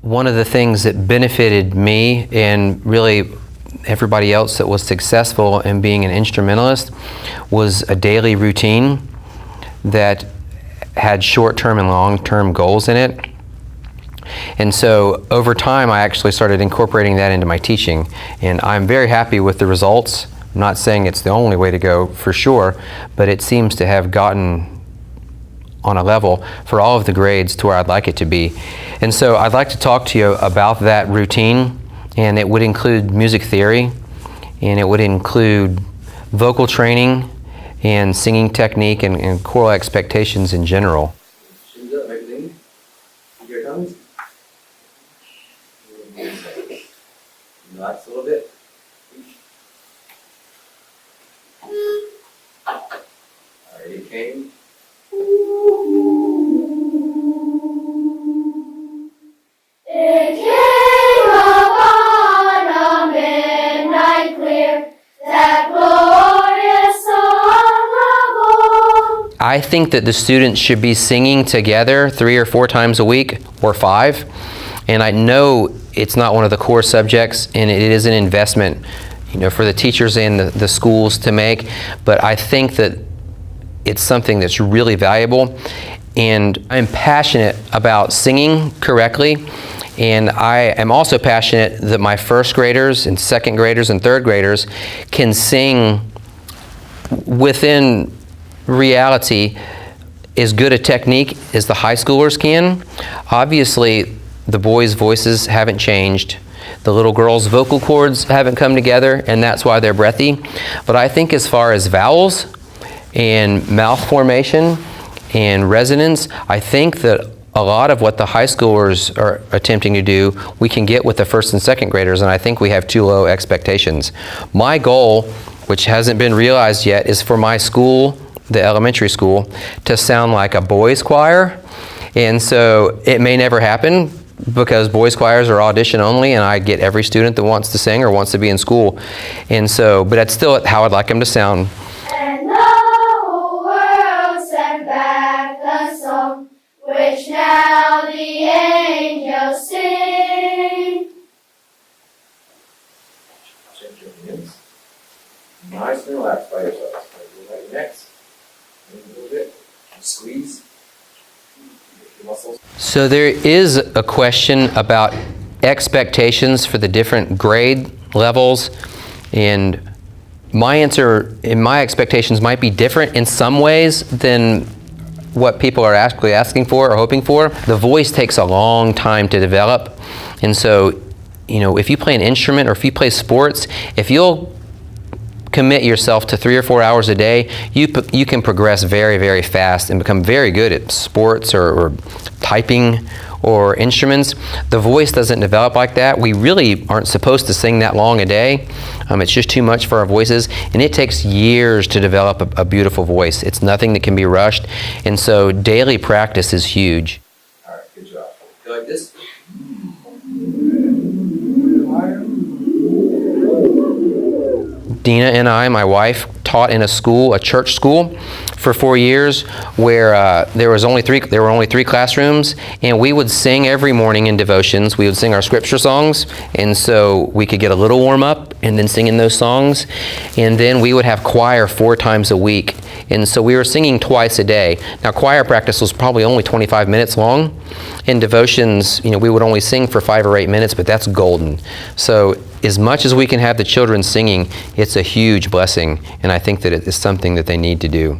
One of the things that benefited me and really everybody else that was successful in being an instrumentalist was a daily routine that had short-term and long-term goals in it. And so over time I actually started incorporating that into my teaching, and I'm very happy with the results. I'm not saying it's the only way to go for sure, but it seems to have gotten on a level for all of the grades to where I'd like it to be. And so I'd like to talk to you about that routine, and it would include music theory, and it would include vocal training and singing technique and choral expectations in general. Relax a little bit. Alright, it came. It came upon a midnight clear, that glorious song of old. I think that the students should be singing together 3 or 4 times a week, or 5. And I know it's not one of the core subjects, and it is an investment, for the teachers and the schools to make. But I think that it's something that's really valuable, and I'm passionate about singing correctly. And I am also passionate that my first graders and second graders and third graders can sing within reality as good a technique as the high schoolers can. Obviously, the boys' voices haven't changed. The little girls' vocal cords haven't come together, and that's why they're breathy. But I think as far as vowels and mouth formation and resonance, I think that a lot of what the high schoolers are attempting to do, we can get with the first and second graders, and I think we have too low expectations. My goal, which hasn't been realized yet, is for my school, the elementary school, to sound like a boys' choir. And so it may never happen, because boys' choirs are audition only, and I get every student that wants to sing or wants to be in school. And so, but that's still how I'd like them to sound. And the whole world sent back the song, which now the angels sing. Check your hands. Nice and relaxed by yourselves. Go right next. A little bit. Squeeze. Muscles. So there is a question about expectations for the different grade levels, and my answer and my expectations might be different in some ways than what people are actually asking for or hoping for. The voice takes a long time to develop, and so if you play an instrument or if you play sports, if you'll commit yourself to 3 or 4 hours a day, you can progress very, very fast and become very good at sports or typing or instruments. The voice doesn't develop like that. We really aren't supposed to sing that long a day. It's just too much for our voices, and it takes years to develop a beautiful voice. It's nothing that can be rushed, and so daily practice is huge. All right, good job. Go like this. Dina and I, my wife, taught in a church school, for 4 years, where there were only 3 classrooms, and we would sing every morning in devotions. We would sing our scripture songs, and so we could get a little warm up and then sing in those songs. And then we would have choir 4 times a week, and so we were singing twice a day. Now, choir practice was probably only 25 minutes long. In devotions, we would only sing for 5 or 8 minutes, but that's golden. So as much as we can have the children singing, it's a huge blessing, and I think that it is something that they need to do.